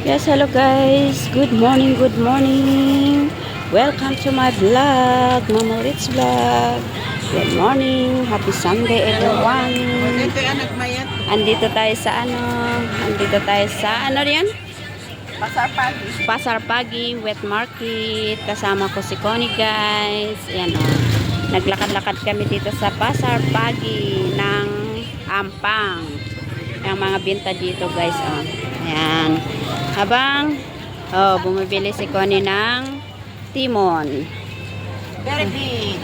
Yes, hello guys. Good morning, good morning. Welcome to my vlog, Mama Ritz vlog. Good morning. Happy Sunday everyone. Andito tayo sa riyan? Pasar Pagi. Pasar Pagi, Wet Market. Kasama ko si Connie guys. Ayan o. Naglakad-lakad kami dito sa Pasar Pagi ng Ampang. Ang mga binta dito guys o. Ayan. Habang bumibili si Connie ng timon. Very big.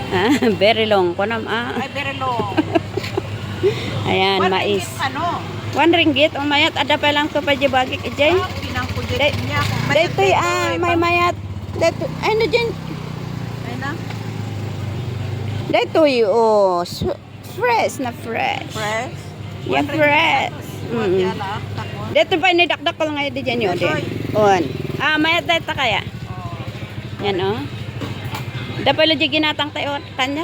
Very long. Kunam Ay, very long. Ayan, mais. Ano? 1 ringgit. O mayat, ada pa lang to pa jibagik ijay. Pinangkulit niya. Dito may mayat. Dito, ay na dyan. Ay na? Dito fresh na fresh. Fresh? Yeah, fresh. Yan lang. Takot. Dito pa inidakdak ko lang ngayon dyan yun. On. Mayat dito kaya. Yan o. Dapat lo di ginatang tayo kanya.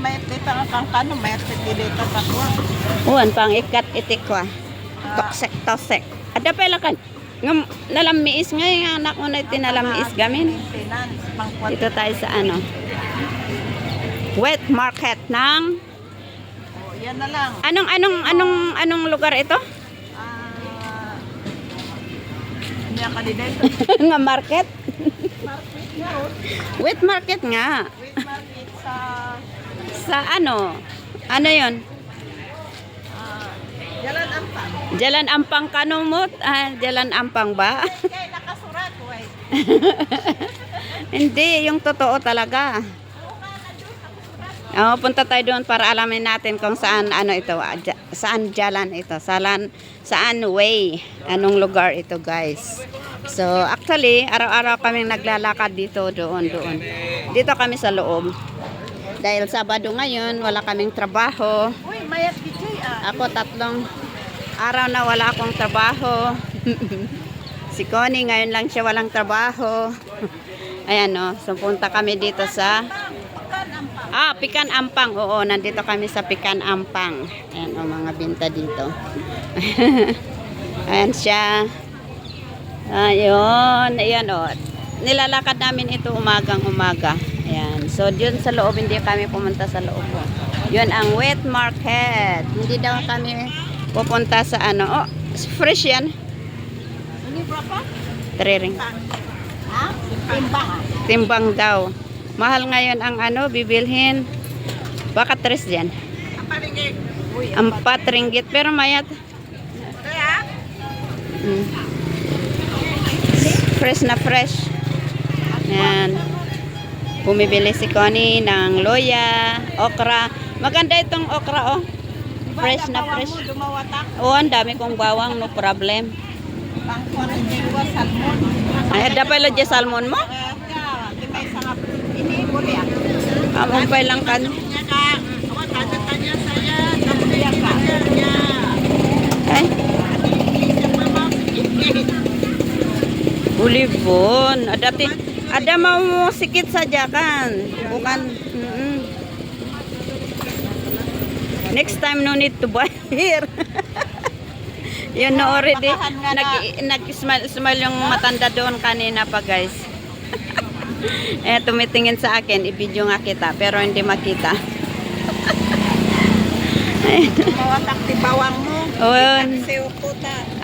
Mayat dito ang kangkano. Mayat dito takwa. On, pang ikat itikwa. Toksek. Ada pa lang kan. Nalamiis ngayon. Anak mo na itinalamiis gamin. Dito tayo sa Wet Market ng Yan na lang. anong lugar ito? Niya ka din dito. Nga market? Market niya o. Wet market nga. Wet market sa Sa ano? Ano yun? Jalan Ampang. Jalan Ampang kanumot? Jalan Ampang ba? Kaya nakasurat. Wait. Hindi, yung totoo talaga. Punta tayo doon para alamin natin kung saan ito, saan jalan ito, saan way, anong lugar ito guys. So actually, araw-araw kaming naglalakad dito, doon. Dito kami sa loob. Dahil Sabado ngayon, wala kaming trabaho. Uy, mayat DJ Ako 3 araw na wala akong trabaho. Si Connie ngayon lang siya walang trabaho. Ayan so punta kami dito sa Pikan Ampang. Oo, nandito kami sa Pikan Ampang. Ayan mga binta dito. Ayan siya. Ayun, ayan nilalakad namin ito umagang-umaga. Ayan. So, dun sa loob, hindi kami pumunta sa loob. Yun ang Wet Market. Hindi daw kami pupunta sa fresh yan. Ini berapa? 3 ring. Timbang. Timbang daw. Mahal ngayon ang bibilhin. Baka 3 dyan. Apa ringgit? Uy, 4 ringgit. Pero mayat. kaya? Fresh na fresh. Yan. Bumibili si Connie ng loya, okra. Maganda itong okra Fresh na fresh. Dumawatak. Ang dami kong bawang, no problem. Pang 42 salmon. Ay, dapat lo dyan salmon mo? May sangat. Ini boleh ya? Amumpay lang kan. Niya ka. Awat tanya saya. Kamudian ka. Ya. Ay, ulibon. Ada mau sikit saja kan? Bukan. Next time no need to buy here. Yun na already. Nag-smile yung matanda doon kanina pa guys. Tumitingin sa akin. I-video nga kita. Pero hindi makita. Mawatak ti bawang mo.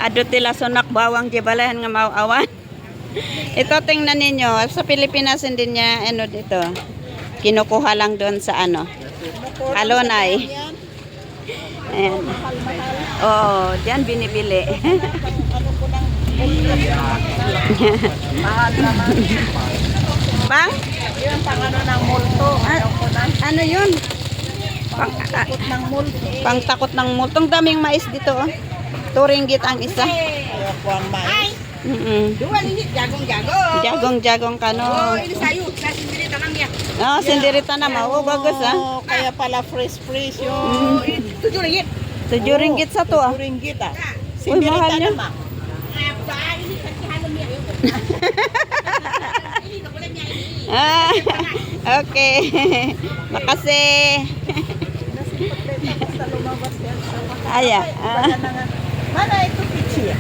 Ado tila sunak bawang jibalahan nga maawan. Ito tingnan ninyo. Sa Pilipinas hindi niya dito. Kinukuha lang doon sa Alonay. Ayan. Diyan binibili. Mahal naman. Bang? Yun pang ng multo. Ano yun? Takot ng multo. Pang takot ng multong daming mais dito 2 ringgit ang isa. Ayoko ang mais. 2 ringgit jagong. Jagong kano. Ini sayur. Saya sendiri tanamnya. Sendirita na bagus Kaya pala fresh yun. 7 ringgit. 7 ringgit sa to 7 ringgit Uy, mahal niya. Okay. Makasih. Basta lumabas yan sa Aya. Mana itu kecil.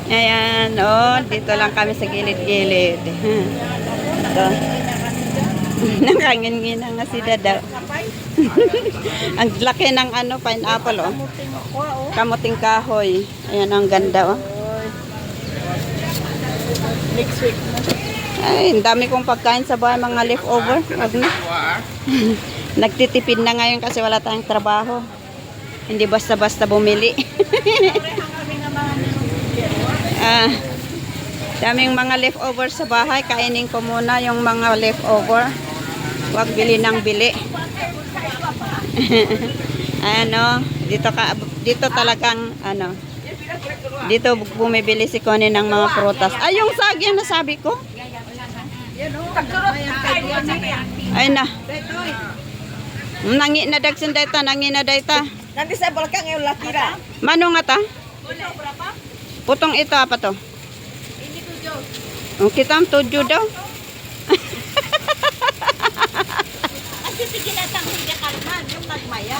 Ayan, oh, dito lang kami sa gilid-gilid. Ito. Nakangin-ngin nga si Dada. Ang laki ng ano, pineapple, oh. Kamuting kahoy. Ayan, ang ganda, oh. Next week. Ay, ang dami kong pagkain sa bahay, mga leftover. Wag na. Nagtitipid na ngayon kasi wala tayong trabaho. Hindi basta-basta bumili. Daming mga leftover sa bahay. Kainin ko muna yung mga leftover. Huwag bili ng bili. Ano, dito talagang ano, dito bumibili si Connie ng mga prutas. Ay, yung saging na sabi ko. Ay na. Nangi na dagsin dayta, nangi na dayta. Nanti sa balkang yung lakira. Mano nga ta? Putong ito apa to? Oh, kita ang tudyo daw. Kasi tiginatang hindi kalman, yung nagmaya.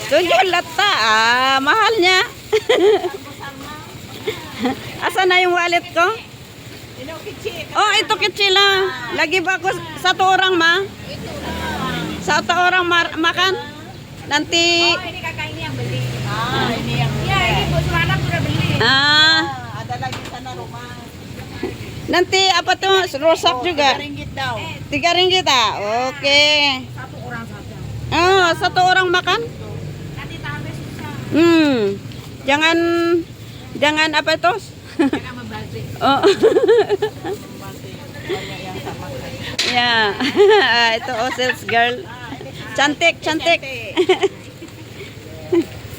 Tudyo lata, mahal niya. Asa na yung wallet ko? Oh, ito kitsila. Lagi ba ako sa orang ma? Sa orang makan? Nanti. Ini kakak ini yang beli. Ini yang. Ya, ini bos mana udah beli. Ada lagi sana rumah. Nanti apa tuh? Rosak juga. Ringgit daw. 3 ringgit Oke. Satu orang saja. Oh, 1 orang makan? Nanti tambah susah. Jangan apa itu? Jangan membazir. Oh. Banyak yang sama. Ya. Itu sales girl. Cantik.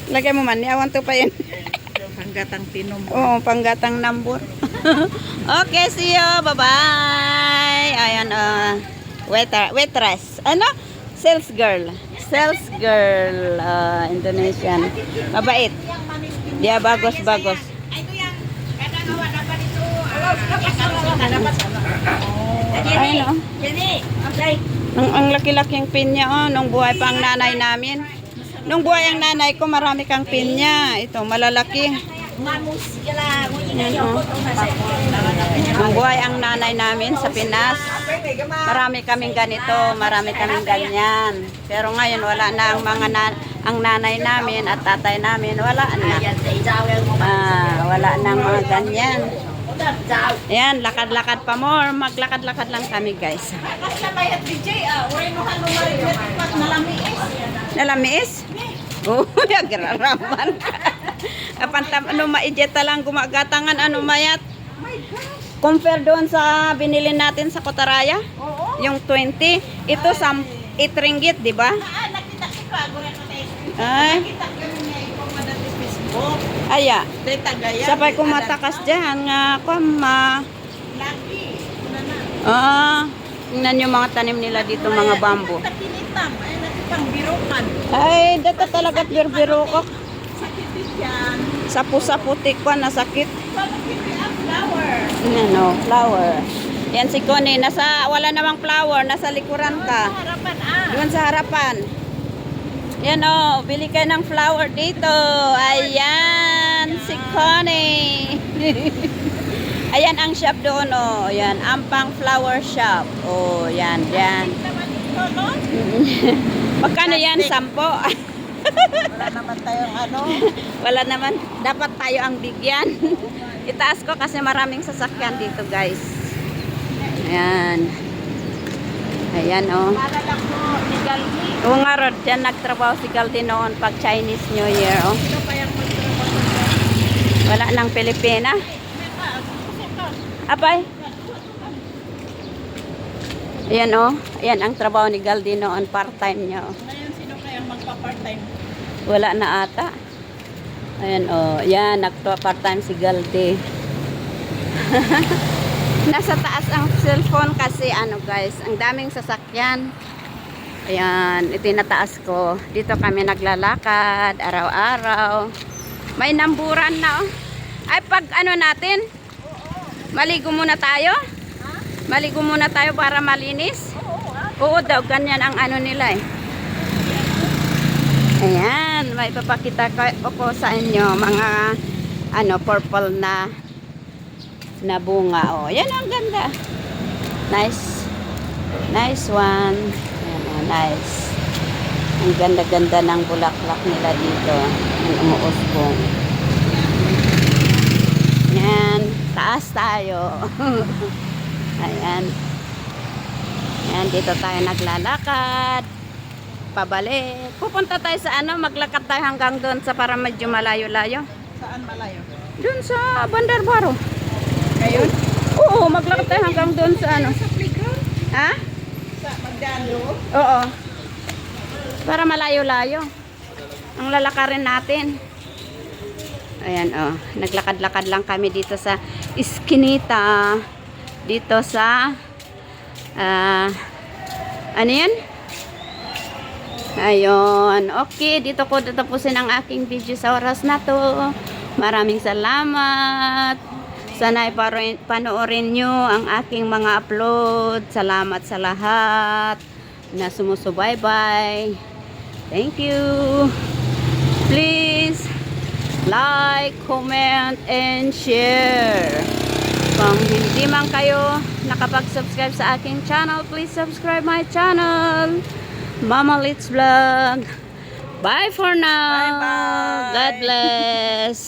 Lagay mo man, awan to pa yun. Panggatang tinom. Oo, panggatang nambur. Okay, see you. Bye-bye. Ayan, waitress. Ano? Sales girl. Indonesian. Mabait. Dia bagus-bagus. Itu yang kadang awak dapat itu. Kalau sudah dapat sama. Ayun, oh. Jadi, okay. Ang laki-laking pinya, oh. Nung buhay pa ang nanay namin. Nung buhay ang nanay ko, marami kang pinya. Ito, malalaki. Manusia lah. Nung buhay ang nanay namin sa Pinas, marami kaming ganito, marami kaming ganyan. Pero ngayon, wala na ang ang nanay namin at tatay namin, wala na. Wala na ang mga ganyan. Ayan, lakad-lakad pa more. Maglakad-lakad lang kami, guys. Nalamiis? Oh, agraraman ka. Apantam, ano, maijeta lang gumagatangan, ano, mayat. Compare doon sa binili natin sa Kotaraya. Yung 20. Ito, 8 ringgit, di ba? Ay. Aya. Sabay ko matakas dyan nga ako tingnan yung mga tanim nila dito, mga bamboo. Ay, dito talaga birbiro ko. Sapu-saputik ko na sakit. Ano, flower. Yan si Connie, wala namang flower, nasa likuran ka. Doon sa harapan. Yan o, bili kayo ng flower dito. Ayan, si Connie. Ayan ang shop doon o. Ayan, Ampang Flower Shop. O, yan. Magkano yan? 10? Wala naman tayong ano. Wala naman. Dapat tayo ang bigyan. Itaas ko kasi maraming sasakyan dito, guys. Ayan. Ayan o. Malalak mo, ni Galmi. Oo nga, Rod, dyan nagtrabaho si Galdi noon pag Chinese New Year, oh. Sino pa yung magtrabaho? Wala nang Pilipina. Apay? Ayan, oh. Ayan ang trabaho ni Galdi noon, part-time niya, oh. Ngayon, sino kayang magpa-part-time? Wala na ata. Ayan, oh. Ayan, nagpa-part-time si Galdi. Nasa taas ang cellphone kasi, ano guys, ang daming sasakyan. Ayan, itinataas ko. Dito kami naglalakad, araw-araw. May namburan na, oh. Ay, pag ano natin? Maligo muna tayo? Maligo muna tayo para malinis? Oo daw, ganyan ang ano nila eh. Ayan, may papakita ko sa inyo, mga ano, purple na bunga. Oh, yan ang ganda. Nice. Nice one. Ayan, oh, nice. Ang ganda-ganda ng bulaklak nila dito. Ang umuusbong. Yan. Taas tayo. Ayan. Ayan, dito tayo naglalakad. Pabalik. Pupunta tayo sa ano, maglakad tayo hanggang doon sa para medyo malayo-layo. Saan malayo? Doon sa Bandarbaro. Ngayon? Oo, maglakad tayo hanggang doon sa ano. Sa playground? Ha? Sa magdalo? Oo. Para malayo-layo. Ang lalakarin natin. Ayan, oh. Naglakad-lakad lang kami dito sa Eskinita. Dito sa ano yan? Ayun. Okay, dito ko tatapusin ang aking video sa oras na to. Maraming salamat. Sana panoorin nyo ang aking mga upload. Salamat sa lahat na sumusubaybay. Thank you. Please like, comment, and share. Kung hindi man kayo nakapag-subscribe sa aking channel, please subscribe my channel. Mama Litz Vlog. Bye for now. Bye-bye. God bless.